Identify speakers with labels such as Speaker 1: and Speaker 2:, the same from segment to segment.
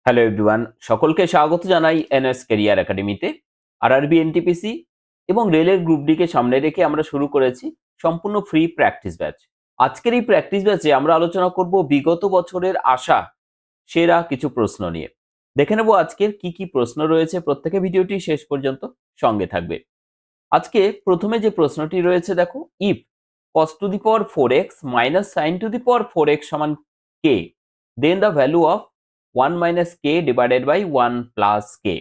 Speaker 1: Hello everyone, সকলকে স্বাগত জানাই এনএস ক্যারিয়ার একাডেমিতে। আরআরবি, এনটিপিসি এবং রেলের গ্রুপ ডি কে সামনে রেখে আমরা শুরু করেছি সম্পূর্ণ ফ্রি প্র্যাকটিস ব্যাচ। আজকের এই প্র্যাকটিস ব্যাচে আমরা আলোচনা করব বিগত বছরের আসা সেরা কিছু প্রশ্ন নিয়ে। দেখে নেব আজকের কি কি প্রশ্ন রয়েছে, প্রত্যেকে ভিডিওটি শেষ পর্যন্ত সঙ্গে থাকবে। আজকে প্রথমে যে প্রশ্নটি রয়েছে দেখো, if cos to the power 4x minus sin to the power 4x সমান k, then the value of 1 minus k divided by 1 plus k.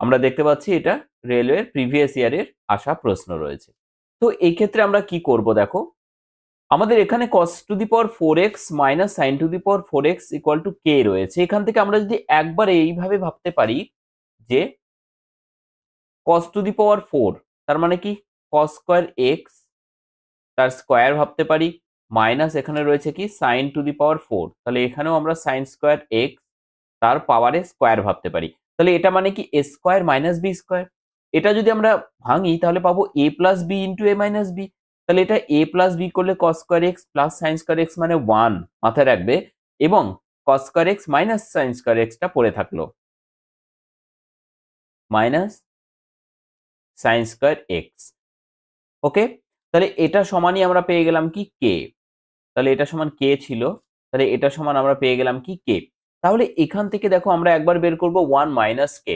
Speaker 1: আমরা দেখতে পাচ্ছি এটা রেলওয়ের প্রিভিয়াস ইয়ারের আসা প্রশ্ন রয়েছে। তো এই ক্ষেত্রে আমরা কি করব দেখো, আমাদের এখানে cos to the power 4x minus sin to the power 4x equal to k রয়েছে। এখান থেকে আমরা যদি একবার এইভাবে ভাবতে পারি যে cos টু দি পাওয়ার 4 তার মানে কি cos স্কয়ার x তার স্কয়ার ভাবতে পারি, মাইনাস এখানে রয়েছে কি sin টু দি পাওয়ার 4, তাহলে এখানেও আমরা sin স্কয়ার x তার পাওয়ারে স্কয়ার ভাবতে পারি। তাহলে এটা মানে কি a square minus b square. এটা যদি আমরা ভাঙি তাহলে পাবো a plus b into a minus b। তাহলে এটা a প্লাস b করলে cos square x plus sin square x মানে 1 মাথায় রাখবে, এবং cos square x minus sin square x টা পড়ে থাকলো মাইনাস sin স্কয়ার x। ওকে, তাহলে এটা সমানই আমরা পেয়ে গেলাম কি k। তাহলে এটা সমান k ছিল, তাহলে এটা সমান আমরা পেয়ে গেলাম কি k। তাহলে এখান থেকে দেখো আমরা একবার বের করব 1 মাইনাস k,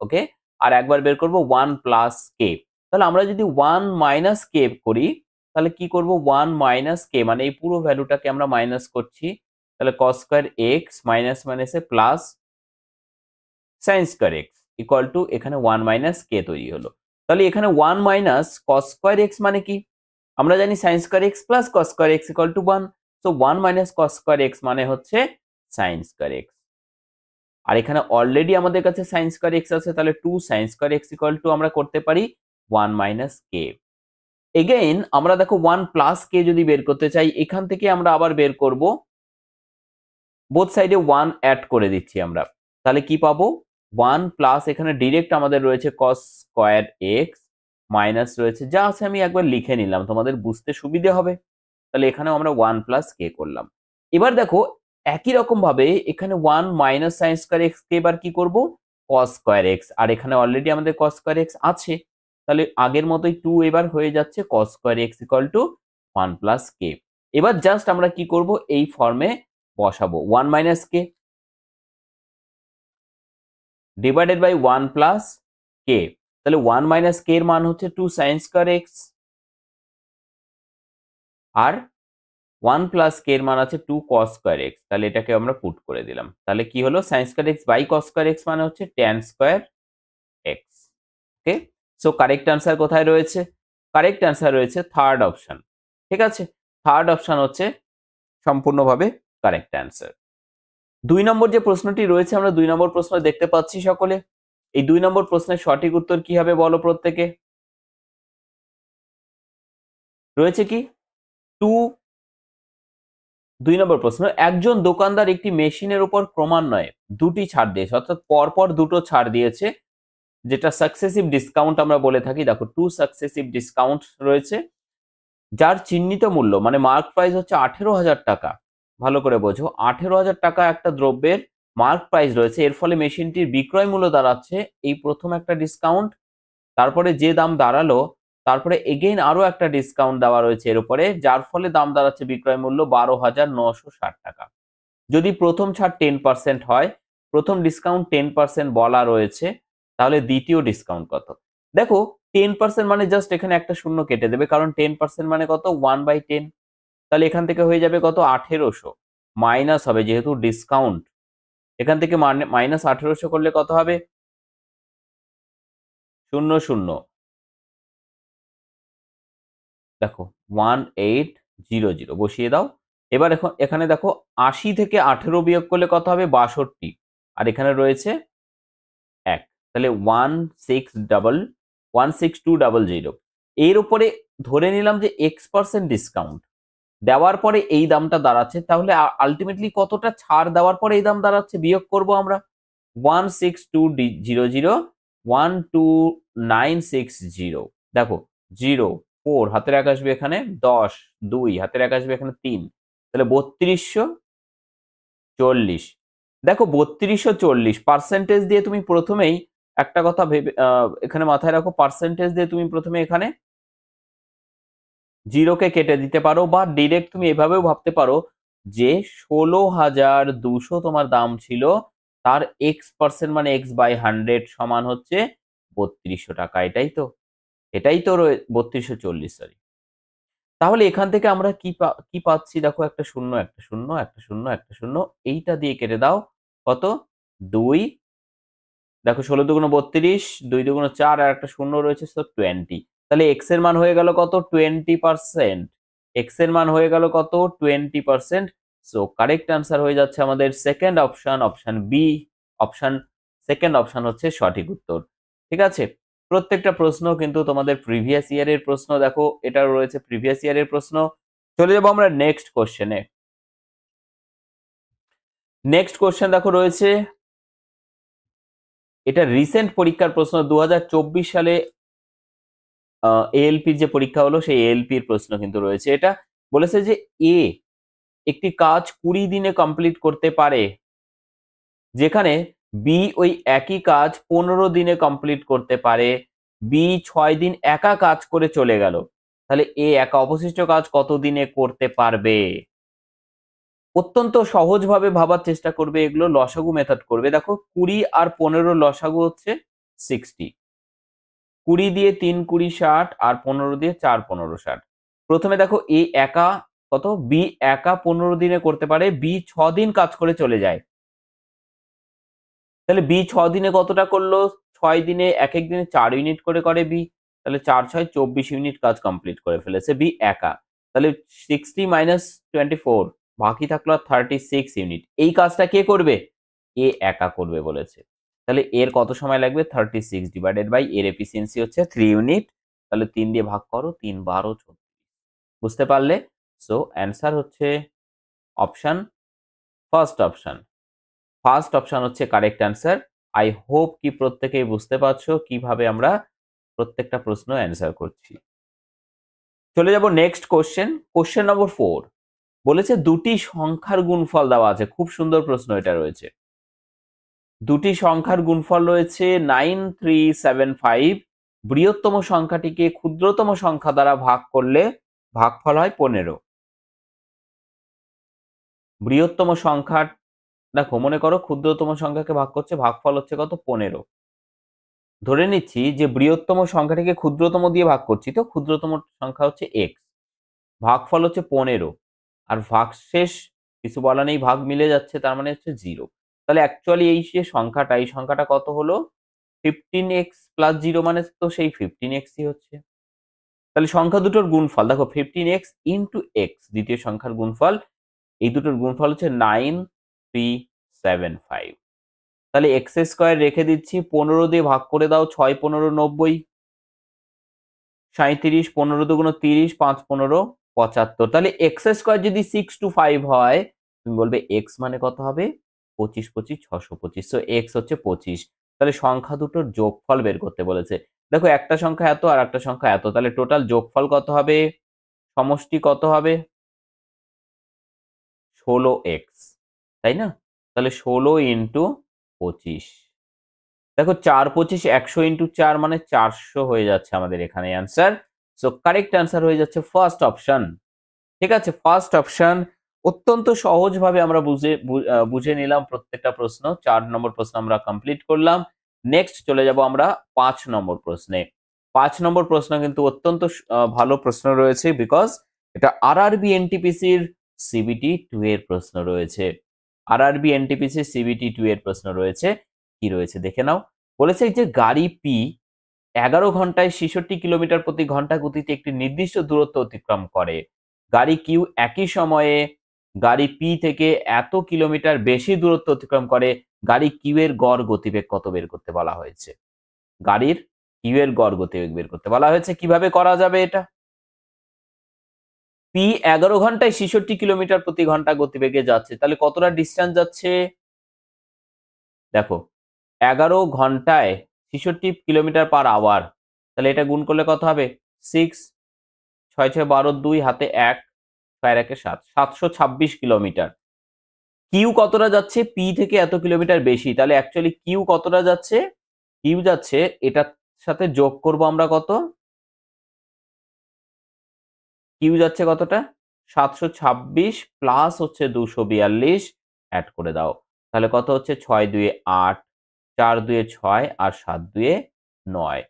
Speaker 1: ওকে, আর একবার বের করব 1 প্লাস k। তাহলে আমরা যদি 1 মাইনাস k করি তাহলে কি করব, 1 মাইনাস k মানে এই পুরো ভ্যালুটাকে আমরা মাইনাস করছি, তাহলে cos স্কয়ার x মাইনাস মাইনাসে plus sin square x equal to এখানে 1 মাইনাস k তৈরি হলো। তাহলে এখানে 1 মাইনাস cos স্কয়ার x মানে কি, আমরা জানি sin square x plus cos square x equal to 1। So 1 minus cos square x মানে হচ্ছে sin স্কয়ার x। আর এখানে অলরেডি আমাদের কাছে sin স্কয়ার x আছে, তাহলে 2 sin square x equal to আমরা করতে পারি 1 মাইনাস k। এগেইন আমরা দেখো 1 প্লাস k যদি বের করতে চাই, এখান থেকে আমরা আবার বের করব, বোথ সাইডে 1 অ্যাড করে দিচ্ছি আমরা। তাহলে কি পাবো, 1 প্লাস এখানে ডিরেক্ট আমাদের রয়েছে cos স্কয়ার x মাইনাস রয়েছে, যা আছে আমি একবার লিখে নিলাম তোমাদের বুঝতে সুবিধে হবে। তাহলে এখানেও আমরা 1 প্লাস কে করলাম। এবার দেখো একই রকম ভাবে এখানে 1 মাইনাস সাইন স্কয়ার এক্স কে এবার কি করব, cos স্কয়ার এক্স, আর এখানে অলরেডি আমাদের cos স্কয়ার এক্স আছে, তাহলে আগের মতোই 2 এবার হয়ে যাচ্ছে cos square x equal to 1 plus k. এবার জাস্ট আমরা কি করব, এই ফর্মে বসাবো 1 minus k divided by 1 plus k. তাহলে 1 মাইনাস কে এর মান হচ্ছে 2 সাইন স্কয়ার এক্স, আর 1 প্লাস কে এর মান আছে 2 cos স্কয়ার x। তাহলে এটাকে আমরা পুট করে দিলাম, তাহলে কি হলো sin square x by cos square x মানে হচ্ছে tan square x। Okay, so correct answer কোথায় রয়েছে, কারেক্ট আনসার রয়েছে থার্ড অপশন। ঠিক আছে, থার্ড অপশন হচ্ছে সম্পূর্ণভাবে কারেক্ট আনসার। 2 নম্বর যে প্রশ্নটি রয়েছে, আমরা 2 নম্বর প্রশ্ন দেখতে পাচ্ছি সকলে। এই 2 নম্বর প্রশ্নের সঠিক উত্তর কি হবে বলো প্রত্যেকে। রয়েছে কি 2 নম্বর প্রশ্ন, একজন দোকানদার একটি মেশিনের উপর ক্রমান্বয়ে দুটি ছাড় দিয়েছে, অর্থাৎ পরপর দুটো ছাড় দিয়েছে, যেটা সাকসেসিভ ডিসকাউন্ট আমরা বলে থাকি। দেখো 2 সাকসেসিভ ডিসকাউন্ট রয়েছে, যার চিহ্নিত মূল্য মানে মার্ক প্রাইস হচ্ছে 18,000 টাকা। ভালো করে বোঝো, 18,000 টাকা একটা দ্রব্যের মার্ক প্রাইস রয়েছে, এর ফলে মেশিনটির বিক্রয় মূল্য দাঁড়াচ্ছে এই প্রথম একটা ডিসকাউন্ট, তারপরে যে দাম দাঁড়ালো তারপরে এগেইন আরো একটা ডিসকাউন্ট দেওয়া রয়েছে এর উপরে, যার ফলে দাম দাঁড়াচ্ছে বিক্রয় মূল্য 12,960 টাকা। যদি প্রথম ছাড় 10% হয়, প্রথম ডিসকাউন্ট 10% বলা রয়েছে, তাহলে দ্বিতীয় ডিসকাউন্ট কত। দেখো 10% মানে জাস্ট এখানে একটা শূন্য কেটে দেবে, কারণ 10% মানে কত 1/10। তাহলে এখান থেকে হয়ে যাবে কত 1800, মাইনাস হবে যেহেতু ডিসকাউন্ট, এখান থেকে মাইনাস 1800 করলে কত হবে 00, দেখো 1800 বসিয়ে দাও। এবার এখন এখানে দেখো 80 থেকে 18 বিয়োগ করলে কত হবে 62, আর এখানে রয়েছে 1, তাহলে 16200। এর উপরে ধরে নিলাম যে x% ডিসকাউন্ট দেওয়ার পরে এই দামটা দাঁড়াচ্ছে, তাহলে আলটিমেটলি কতটা ছাড় দেওয়ার পরে এই দাম দাঁড়াচ্ছে বিয়োগ করব আমরা 16200 12960। দেখো 0 4 হাতের এক আসবে এখানে 10, 2 হাতের এক আসবে এখানে 3, তাহলে 3240। দেখো 3240 পার্সেন্টেজ দিয়ে তুমি প্রথমেই একটা কথা ভেবে এখানে মাথায় রাখো, পার্সেন্টেজ দিয়ে তুমি প্রথমে এখানে জিরোকে কেটে দিতে পারো, বা ডিরেক্ট তুমি এভাবেও ভাবতে পারো যে 16,200 তোমার দাম ছিল, তার x% মানে x/100 সমান হচ্ছে 3200 টাকা। এটাই তো 3240, সরি। তাহলে এখান থেকে আমরা কি পাচ্ছি, দেখো একটা শূন্য, একটা শূন্য, একটা শূন্য, একটা শূন্য, এইটা দিয়ে কেটে দাও, কত 2, দেখো 16 দুগুণ 32, 2 দুগুণ 4, আর একটা শূন্য রয়েছে, তো 20। তাহলে এক্স এর মান হয়ে গেল কত, 20%। এক্স এর মান হয়ে গেল কত, 20%। সো কারেক্ট আনসার হয়ে যাচ্ছে আমাদের second option, option B. Option second option হচ্ছে সঠিক উত্তর। ঠিক আছে, প্রত্যেকটা প্রশ্ন কিন্তু তোমাদের প্রিভিয়াস ইয়ারের প্রশ্ন, দেখো এটা রয়েছে প্রিভিয়াস ইয়ারের প্রশ্ন। চলে যাবো আমরা নেক্সট কোশ্চেনে। নেক্সট কোশ্চেন দেখো রয়েছে, এটা রিসেন্ট পরীক্ষার প্রশ্ন, 2024 সালে এএলপির যে পরীক্ষা হলো সেই এএলপির প্রশ্ন কিন্তু রয়েছে। এটা বলেছে যে এ একটি কাজ 20 দিনে কমপ্লিট করতে পারে, যেখানে বি ওই একই কাজ 15 দিনে কমপ্লিট করতে পারে। বি 6 দিন একা কাজ করে চলে গেল, তাহলে এ একা অবশিষ্ট কাজ কত দিনে করতে পারবে? অত্যন্ত সহজভাবে ভাবার চেষ্টা করবে, এগুলো লসাগু মেথড করবে। দেখো 20 আর 15 লসাগু হচ্ছে 60। 20 দিয়ে 3 20 60, আর 15 দিয়ে 4 15 60। প্রথমে দেখো এ একা কত, বি একা 15 দিনে করতে পারে, বি 6 দিন কাজ করে চলে যায়। তাহলে বি 6 দিনে কতটা করলো, 6 দিনে এক এক দিনে 4 ইউনিট করে বি, তাহলে 4 6 24 ইউনিট কাজ কমপ্লিট করে ফেলেছে বি একা। তাহলে 60 - 24, বাকি থাকলো 36 ইউনিট। এই কাজটা কে করবে, এ একা করবে বলেছে। তাহলে এর কত সময় লাগবে, 36 ডিভাইডেড বাই এর এফিসিয়েন্সি হচ্ছে 3 ইউনিট। তাহলে 3 দিয়ে ভাগ করো, 3 12 34। বুঝতে পারলে? সো অ্যান্সার হচ্ছে option first option. First option হচ্ছে কারেক্ট অ্যান্সার। আই হোপ কি প্রত্যেকেই বুঝতে পারছো কিভাবে আমরা প্রত্যেকটা প্রশ্ন অ্যান্সার করছি। চলে যাব নেক্সট কোশ্চেন, কোশ্চেন নম্বর 4। বলেছে দুটি সংখ্যার গুণফল দেওয়া আছে, খুব সুন্দর প্রশ্ন এটা রয়েছে। দুটি সংখ্যার গুণফল রয়েছে 9375, বৃহত্তম সংখ্যাটিকে ক্ষুদ্রতম সংখ্যা দ্বারা ভাগ করলে ভাগফল হয় 15। বৃহত্তম সংখ্যা, দেখো মনে করো ক্ষুদ্রতম সংখ্যাকে ভাগ করছে, ভাগফল হচ্ছে কত, 15। ধরে নিচ্ছি যে বৃহত্তম সংখ্যাটিকে ক্ষুদ্রতম দিয়ে ভাগ করছি, তো ক্ষুদ্রতম সংখ্যা হচ্ছে এক্স, ভাগফল হচ্ছে 15, আর ভাগশেষ কিছু বলা নেই, ভাগ মিলে যাচ্ছে, তার মানে হচ্ছে 0। তাহলে অ্যাকচুয়ালি এই যে সংখ্যাটা, এই সংখ্যাটা কত হলো, 15x + 0, মানে তো সেই 15xই হচ্ছে। তাহলে সংখ্যা দুটোর গুণফল দেখো, 15x * x, দ্বিতীয় সংখ্যার গুণফল, এই দুটোর গুণফল হচ্ছে 9375। তাহলে x² রেখে দিচ্ছি, 15 দিয়ে ভাগ করে দাও, 6 15 90, 37, 15 দুগুণ 30, 5 15 75। তাহলে x² যদি 625 হয়, তুমি বলবে x মানে কত হবে, 25 25 625। সো x হচ্ছে 25। তাহলে সংখ্যা দুটোর যোগফল বের করতে বলেছে। দেখো একটা সংখ্যা এত আর একটা সংখ্যা এত, তাহলে টোটাল যোগফল কত হবে, সমষ্টি কত হবে, 16x, তাই না? তাহলে 16 × 25। দেখো 4 25 100 × 4 মানে 400 হয়ে যাচ্ছে আমাদের এখানে অ্যান্সার। সো কারেক্ট অ্যান্সার হয়ে যাচ্ছে ফার্স্ট অপশন। ঠিক আছে, ফার্স্ট অপশন। অত্যন্ত সহজভাবে আমরা বুঝে নিলাম প্রত্যেকটা প্রশ্ন। 4 নম্বর প্রশ্ন আমরা কমপ্লিট করলাম। নেক্সট চলে যাব আমরা 5 নম্বর প্রশ্নে। 5 নম্বর প্রশ্ন কিন্তু অত্যন্ত ভালো প্রশ্ন রয়েছে, বিকজ এটা আরআরবি এনটিপিসির সিবিটি 2 এর প্রশ্ন রয়েছে। আরআরবি এনটিপিসি সিবিটি 2 এর প্রশ্ন রয়েছে। কি রয়েছে দেখে নাও। বলেছে যে গাড়ি পি 11 ঘন্টায় 66 কিলোমিটার প্রতি ঘন্টা গতিতে একটি নির্দিষ্ট দূরত্ব অতিক্রম করে। গাড়ি কিউ একই সময়ে গাড়ি পি থেকে এত কিলোমিটার বেশি দূরত্ব অতিক্রম করে, গাড়ি কিউ এর গড় গতিবেগ কত বের করতে বলা হয়েছে। গাড়ির কিউ এর গড় গতিবেগ বের করতে বলা হয়েছে। কিভাবে করা যাবে এটা, পি 11 ঘন্টায় 66 কিলোমিটার প্রতি ঘন্টা গতিবেগে যাচ্ছে, তাহলে কতটা ডিস্টেন্স যাচ্ছে, দেখো 11 ঘন্টায় 66 কিলোমিটার পার আওয়ার, তাহলে এটা গুণ করলে কত হবে, 6 6 6 12 2 হাতে 1 6 1 7 726 কিলোমিটার। কিউ কতটা যাচ্ছে, পি থেকে এত কিলোমিটার বেশি, তাহলে অ্যাকচুয়ালি কিউ কতটা যাচ্ছে, কিউ যাচ্ছে এটার সাথে যোগ করব আমরা কত, কিউ যাচ্ছে কতটা 726 প্লাস হচ্ছে 242 অ্যাড করে দাও, তাহলে কত হচ্ছে 6 2 8, 4 2 6 আর 7 2 9,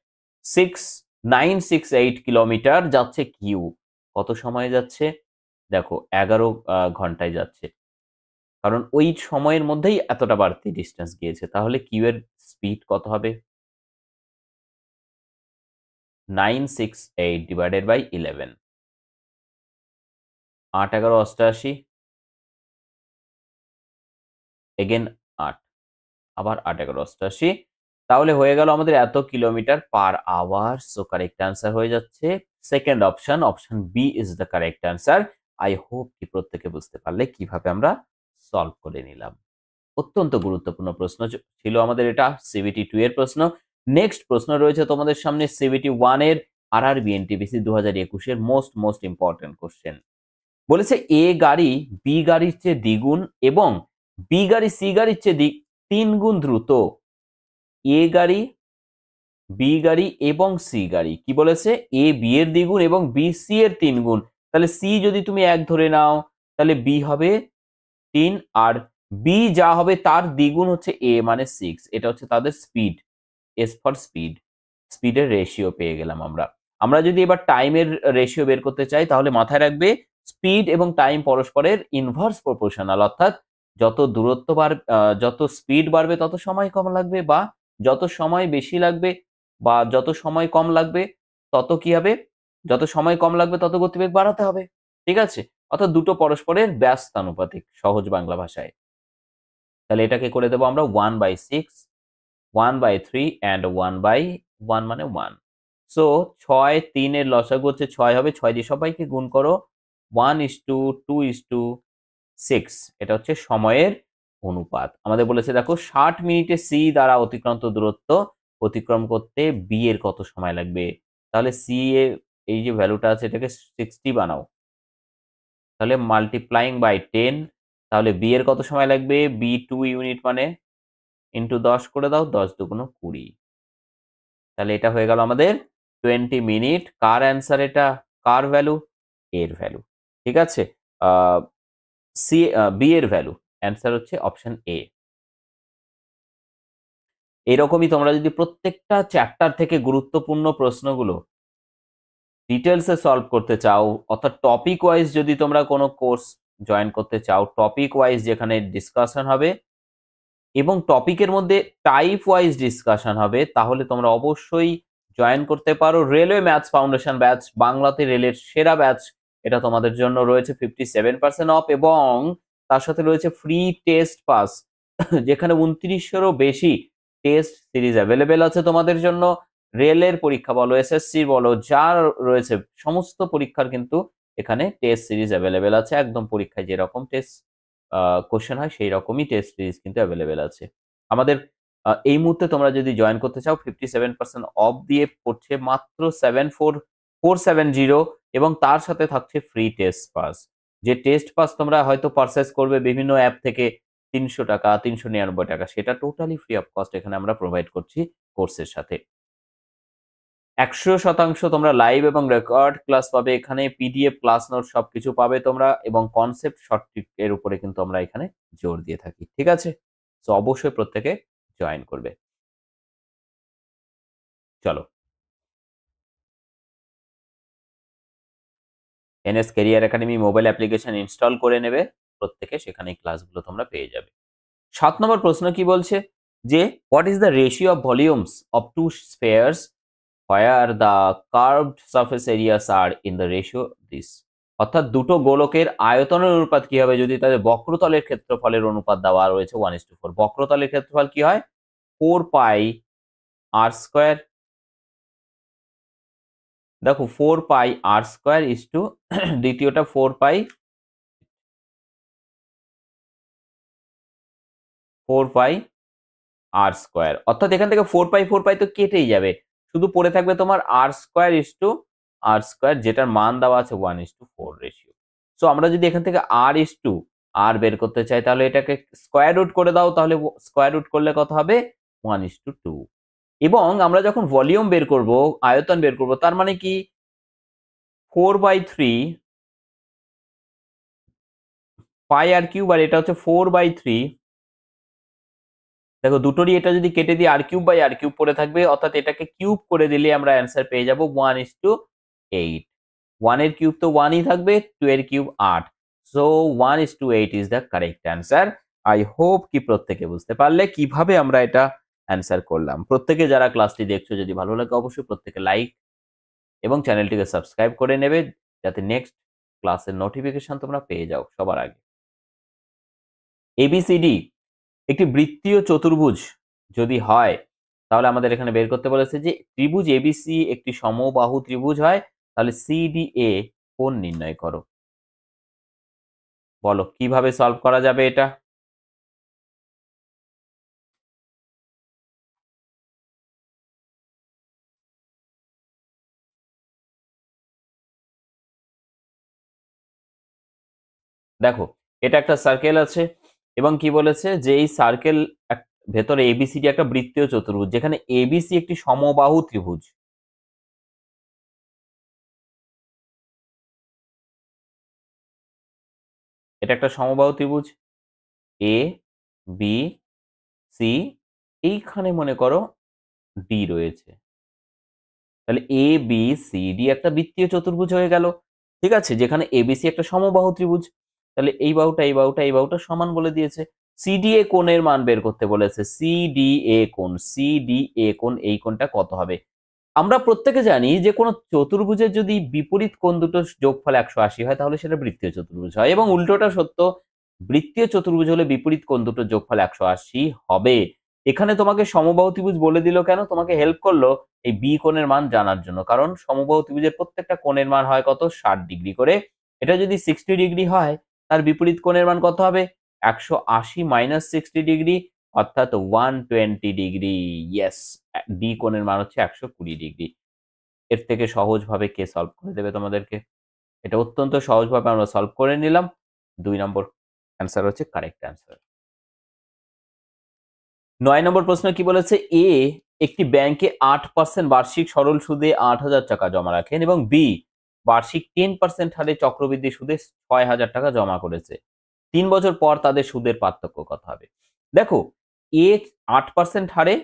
Speaker 1: 6968 কিলোমিটার যাচ্ছে কিউ। কত সময়ে যাচ্ছে দেখো 11 ঘন্টায় যাচ্ছে, কারণ ওই সময়ের মধ্যেই এতটা বাড়তি ডিস্টেন্স গিয়েছে। তাহলে কিউ এর স্পিড কত হবে 968 ডিভাইডেড বাই 11, 8 11 88, এগেন 8, আবার 8 11 88, তাহলে হয়ে গেল আমাদের এত kilometre per hour. So correct answer হয়ে যাচ্ছে second option, option B is the correct answer. I hope কি প্রত্যেকে বুঝতে পারলে কিভাবে আমরা সলভ করে নিলাম। অত্যন্ত গুরুত্বপূর্ণ প্রশ্ন ছিল আমাদের এটা, সিবিটি 2 এর প্রশ্ন। নেক্সট প্রশ্ন রয়েছে তোমাদের সামনে সিবিটি 1 এর আরআরবি এনটিপিসি 2021 এর মোস্ট ইম্পর্টেন্ট কোশ্চেন। বলেছে এ গাড়ি বি গাড়ির চেয়ে দ্বিগুণ এবং বি গাড়ি সি গাড়ির চেয়ে 3 গুণ দ্রুত। এ গাড়ি, বি গাড়ি এবং সি গাড়ি, কি বলেছে এ বি এর দ্বিগুণ এবং বি সি এর 3 গুণ। তাহলে সি যদি তুমি 1 ধরে নাও তাহলে বি হবে 3, আর বি যা হবে তার দ্বিগুণ হচ্ছে এ মানে 6। এটা হচ্ছে তাদের স্পিড, এস ফর স্পিড, স্পিডের রেশিও পেয়ে গেলাম আমরা। আমরা যদি এবার টাইমের রেশিও বের করতে চাই তাহলে মাথায় রাখবে স্পিড এবং টাইম পরস্পরের ইনভার্স প্রপোর্শনাল, অর্থাৎ যত দূরত্ব বাড়বে, যত স্পিড বাড়বে তত সময় কম লাগবে, বা যত সময় বেশি লাগবে বা যত সময় কম লাগবে তত কি হবে, যত সময় কম লাগবে তত গতিবেগ বাড়াতে হবে। ঠিক আছে, অর্থাৎ দুটো পরস্পরের ব্যস্তানুপাতিক, সহজ বাংলা ভাষায়। তাহলে এটাকে করে দেবো আমরা 1/6, 1/3 and 1/1 মানে 1। সো 6 3 এর লসাগু হচ্ছে 6 হবে, 6 দিয়ে সবাইকে গুণ করো, 1:2:6। এটা হচ্ছে সময়ের অনুপাত। আমাদের বলেছে দেখো 60 মিনিটে সি দ্বারা অতিক্রান্ত দূরত্ব অতিক্রম করতে বি এর কত সময় লাগবে। তাহলে সি এর এই যে ভ্যালুটা আছে এটাকে 60 বানাও, তাহলে মাল্টিপ্লাইং বাই 10, তাহলে বি এর কত সময় লাগবে, বি 2 ইউনিট মানে ইন্টু 10 করে দাও, 10 দুগুণ 20, তাহলে এটা হয়ে গেল আমাদের 20 মিনিট। কার অ্যান্সার এটা, কার ভ্যালু, এর ভ্যালু। ঠিক আছে, সি বি এর ভ্যালু, অ্যান্সার হচ্ছে অপশন এ। এরকমই তোমরা যদি প্রত্যেকটা চ্যাপ্টার থেকে গুরুত্বপূর্ণ প্রশ্নগুলো ডিটেলসে সলভ করতে চাও, অর্থাৎ টপিক ওয়াইজ যদি তোমরা কোনো কোর্স জয়েন করতে চাও, টপিক ওয়াইজ যেখানে ডিসকাশন হবে এবং টপিকের মধ্যে টাইপ ওয়াইজ ডিসকাশন হবে, তাহলে তোমরা অবশ্যই জয়েন করতে পারো রেলওয়ে ম্যাথস ফাউন্ডেশন ব্যাচ, বাংলাতে রেলের সেরা ব্যাচ। এটা তোমাদের জন্য রয়েছে 57% অফ এবং তার সাথে রয়েছে ফ্রি টেস্ট পাস, যেখানে 2900-এরও বেশি টেস্ট সিরিজ অ্যাভেলেবেল আছে তোমাদের জন্য। রেলের পরীক্ষা বলো, এসএসসি বলো, যা রয়েছে সমস্ত পরীক্ষার কিন্তু এখানে টেস্ট সিরিজ অ্যাভেলেবেল আছে। একদম পরীক্ষায় যেরকম টেস্ট কোশ্চেন হয় সেই রকমই টেস্ট সিরিজ কিন্তু অ্যাভেলেবেল আছে আমাদের। এই মুহূর্তে তোমরা যদি জয়েন করতে চাও 57% অফ দিয়ে পড়ছে মাত্র 74,470 এবং তার সাথে থাকছে ফ্রি টেস্ট পাস। যে টেস্ট পাস তোমরা হয়তো পারচেস করবে বিভিন্ন অ্যাপ থেকে 300 টাকা, 399 টাকা, সেটা টোটালি ফ্রি অফ কস্ট এখানে আমরা প্রোভাইড করছি কোর্সের সাথে। 100% তোমরা লাইভ এবং রেকর্ড ক্লাস পাবে এখানে, পিডিএফ ক্লাস নোট সবকিছু পাবে তোমরা, এবং কনসেপ্ট শর্ট ট্রিক এর উপরে কিন্তু আমরা এখানে জোর দিয়ে থাকি। ঠিক আছে, তো অবশ্যই প্রত্যেকে জয়েন করবে। চলো, NS career academy mobile application install করে নেবে প্রত্যেকে, সেখানে ক্লাসগুলো তোমরা পেয়ে যাবে। 7 নম্বর প্রশ্ন কি বলছে যে what is the ratio of volumes of two spheres where the curved surface areas are in the ratio this, অর্থাৎ দুটো গোলকের আয়তনের অনুপাত কি হবে যদি তাদের বক্রতলের ক্ষেত্রফলের অনুপাত দেওয়া রয়েছে 1:4। বক্রতলের ক্ষেত্রফল কি হয় 4 পাই আর স্কোয়ার, দেখো 4 পাই আর স্কোয়ার ইস টু দ্বিতীয়টা 4 পাই আর স্কোয়ার, অর্থাৎ এখান থেকে 4 পাই তো কেটেই যাবে, শুধু পড়ে থাকবে তোমার r square is to r square, যেটার মান দেওয়া আছে 1:4 রেশিও। সো আমরা যদি এখান থেকে আর ইস টু আর বের করতে চাই তাহলে এটাকে স্কোয়ার রুট করে দাও, তাহলে স্কোয়ার রুট করলে কত হবে 1:2। এবং আমরা যখন ভলিউম বের করব, আয়তন বের করব, তার মানে কি 4/3 পাই আর কিউব, আর এটা হচ্ছে 4/3। দেখো দুটোরই এটা যদি কেটে দিই r³ পড়ে থাকবে, অর্থাৎ এটাকে কিউব করে দিলে আমরা অ্যান্সার পেয়ে যাব 1:8। 1 এর কিউব তো 1ই থাকবে, 2 এর cube 8। So 1:8 is the correct answer. I hope কি প্রত্যেকে বুঝতে পারলে কিভাবে আমরা এটা অ্যান্সার করলাম। প্রত্যেকে যারা ক্লাসটি দেখছো যদি ভালো লাগে অবশ্যই প্রত্যেকে লাইক এবং চ্যানেলটিকে সাবস্ক্রাইব করে নেবে, যাতে নেক্সট ক্লাসের নোটিফিকেশন তোমরা পেয়ে যাও সবার আগে। এবিসিডি একটি বৃত্তীয় চতুর্ভুজ যদি হয়, তাহলে আমাদের এখানে বের করতে বলেছে যে ত্রিভুজ এবিসি একটি সমবাহু ত্রিভুজ হয়, তাহলে সিডিএ কোণ নির্ণয় করো। বলো কিভাবে সলভ করা যাবে এটা। দেখো এটা একটা সার্কেল আছে এবং কি বলেছে যে এই সার্কেল ভেতরে এবিসিডি একটা বৃত্তীয় চতুর্ভুজ, যেখানে এবিসি একটি সমবাহু ত্রিভুজ। এটা একটা সমবাহু ত্রিভুজ এ বি সি, এইখানে মনে করো ডি রয়েছে, তাহলে এ বি সি ডি একটা বৃত্তীয় চতুর্ভুজ হয়ে গেল। ঠিক আছে, যেখানে এবিসি একটা সমবাহু ত্রিভুজ, তাহলে এই বাহুটা এই বাহুটা এই বাহুটা সমান বলে দিয়েছে। সিডিএ কোণের মান বের করতে বলেছে। সিডিএ কোণ এই কোণটা কত হবে। আমরা প্রত্যেকে জানি যে কোনো চতুর্ভুজের যদি বিপরীত কোণ দুটো যোগফল 180 হয় তাহলে সেটা বৃত্তীয় চতুর্ভুজ হয়, এবং উল্টোটা সত্য, বৃত্তীয় চতুর্ভুজ হলে বিপরীত কোণ দুটো যোগফল 180 হবে। এখানে তোমাকে সমবাহু ত্রিভুজ বলে দিল কেন, তোমাকে হেল্প করলো এই বি কোণের মান জানার জন্য, কারণ সমবাহু ত্রিভুজের প্রত্যেকটা কোণের মান হয় কত 60 ডিগ্রি করে। এটা যদি 60 ডিগ্রি হয় তার বিপরীত কোণের মান কত হবে 180 - 60 ডিগ্রি, অর্থাৎ 120 ডিগ্রি। ইয়েস, ডি কোণের মান হচ্ছে 120 ডিগ্রি। এর থেকে সহজভাবে কে সলভ করে দেবে তোমাদেরকে। এটা অত্যন্ত সহজভাবে আমরা সলভ করে নিলাম। 2 নম্বর অ্যান্সার হচ্ছে কারেক্ট অ্যান্সার। 9 নম্বর প্রশ্ন কি বলেছে, এ একটি ব্যাংকে 8% বার্ষিক সরল সুদে 8,000 টাকা জমা রাখেন এবং বি বার্ষিক 10% হারে চক্রবৃদ্ধি সুদে 6,000 টাকা জমা করেছে। 3 বছর পর তাদের সুদের পার্থক্য কত হবে। দেখো এ 8% হারে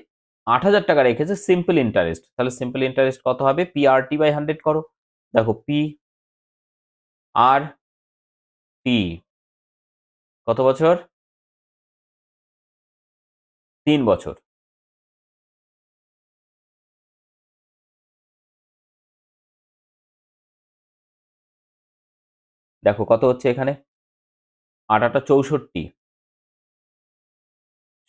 Speaker 1: 8,000 টাকা রেখেছে সিম্পল ইন্টারেস্ট, তাহলে সিম্পল ইন্টারেস্ট কত হবে PRT/100 করো। দেখো পি আর টি কত বছর 3 বছর। দেখো কত হচ্ছে এখানে 8×8 = 64,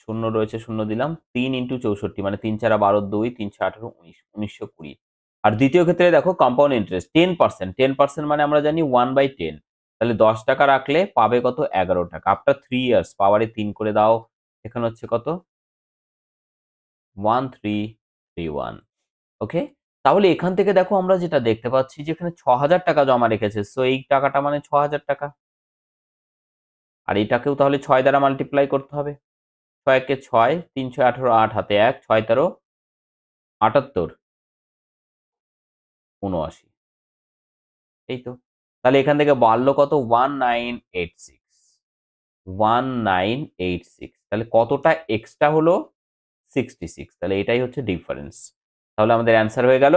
Speaker 1: শূন্য রয়েছে শূন্য দিলাম, 3 × 64 মানে 3×4 = 12, 2 3×6 = 18, 1920। আর দ্বিতীয় ক্ষেত্রে দেখো কম্পাউন্ড ইন্টারেস্ট 10%, মানে আমরা জানি 1/10, তাহলে 10 টাকা রাখলে পাবে কত 11 টাকা। আফটার 3 ইয়ার্স পাওয়ারে 3 করে দাও, এখানে হচ্ছে কত 1331। ওকে, তাহলে এখান থেকে দেখো আমরা যেটা দেখতে পাচ্ছি যে এখানে 6,000 টাকা জমা রেখেছে, সো এই টাকাটা মানে 6,000 টাকা, আর এটাকেও তাহলে 6 দ্বারা মাল্টিপ্লাই করতে হবে। 6 একে 6, 3 6 18, 8 হাতে 1, 6 13 78, 79। এই তো, তাহলে এখান থেকে বাড়লো কত 1986। তাহলে কতটা এক্সট্রা হলো 66, তাহলে এটাই হচ্ছে ডিফারেন্স। তাহলে আমাদের অ্যান্সার হয়ে গেল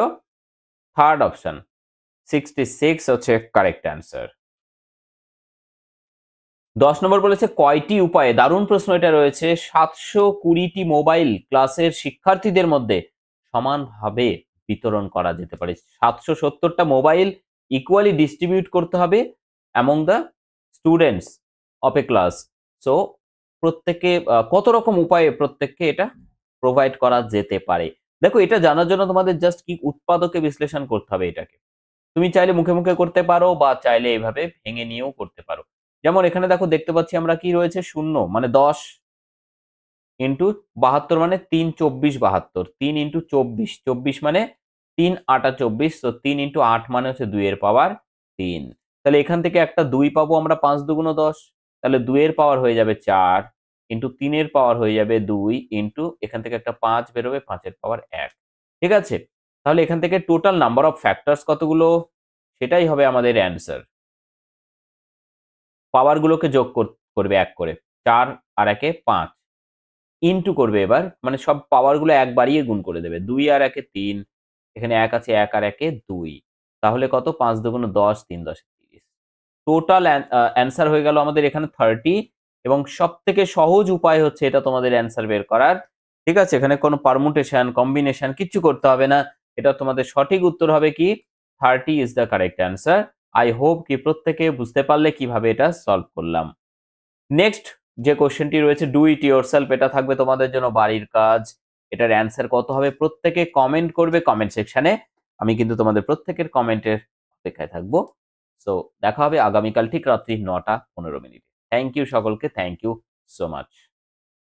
Speaker 1: থার্ড অপশন 66 হচ্ছে কারেক্ট অ্যান্সার। 10 নম্বর বলেছে কয়টি উপায়ে, দারুণ প্রশ্ন এটা রয়েছে, 720টি মোবাইল ক্লাসের শিক্ষার্থীদের মধ্যে সমানভাবে বিতরণ করা যেতে পারে। 770টা মোবাইল ইকুয়ালি ডিস্ট্রিবিউট করতে হবে among the students of A class. So প্রত্যেকে কত রকম উপায়ে প্রত্যেককে এটা প্রোভাইড করা যেতে পারে। দেখো এটা জানার জন্য তোমাদের জাস্ট কি উৎপাদকে বিশ্লেষণ করতে হবে এটাকে। তুমি চাইলে মুখে মুখে করতে পারো বা চাইলে এইভাবে ভেঙে নিয়েও করতে পারো। যেমন এখানে দেখো দেখতে পাচ্ছি আমরা কি রয়েছে শূন্য মানে 10 ইন্টু 72 মানে 3 24 72, 3 ইন্টু 24 24 মানে 3 8 24, তো 3 ইন্টু 8 মানে হচ্ছে 2 এর পাওয়ার 3। তাহলে এখান থেকে একটা 2 পাবো আমরা, 5 2 10, তাহলে 2 এর পাওয়ার হয়ে যাবে 4 ইন্টু 3 এর পাওয়ার হয়ে যাবে 2 ইন্টু এখান থেকে একটা 5 বেরোবে, 5 এর পাওয়ার 1। ঠিক আছে, তাহলে এখান থেকে টোটাল নাম্বার অফ ফ্যাক্টরস কতগুলো, সেটাই হবে আমাদের অ্যান্সার। পাওয়ার গুলোকে যোগ করবে 1 করে, 4 আর 1 এ 5 ইন্টু করবে এবার, মানে সব পাওয়ার গুলো এক বাড়িয়ে গুণ করে দেবে। 2 আর 1 এ 3, এখানে 1 আছে, 1 আর 1 এ 2, তাহলে কত, 5 দুগুণ 10, 3 10 30। টোটাল অ্যান্সার হয়ে গেল আমাদের এখানে 30। এবং সব থেকে সহজ উপায় হচ্ছে এটা তোমাদের অ্যান্সার বের করার। ঠিক আছে, এখানে কোনো পারমুটেশন কম্বিনেশন কিচ্ছু করতে হবে না, এটা তোমাদের সঠিক উত্তর হবে কি 30 is the correct answer. I hope কি প্রত্যেকে বুঝতে পারলে কিভাবে এটা সলভ করলাম। নেক্সট যে কোশ্চেনটি রয়েছে, ডু ইট ইয়োরসেলফ, এটা থাকবে তোমাদের জন্য বাড়ির কাজ। এটার অ্যান্সার কত হবে প্রত্যেকে কমেন্ট করবে কমেন্ট সেকশনে, আমি কিন্তু তোমাদের প্রত্যেকের কমেন্টের অপেক্ষায় থাকবো। সো দেখা হবে আগামীকাল ঠিক রাত্রি 9টা 15 মিনিটে। থ্যাংক ইউ সকলকে, থ্যাংক ইউ সো মাচ।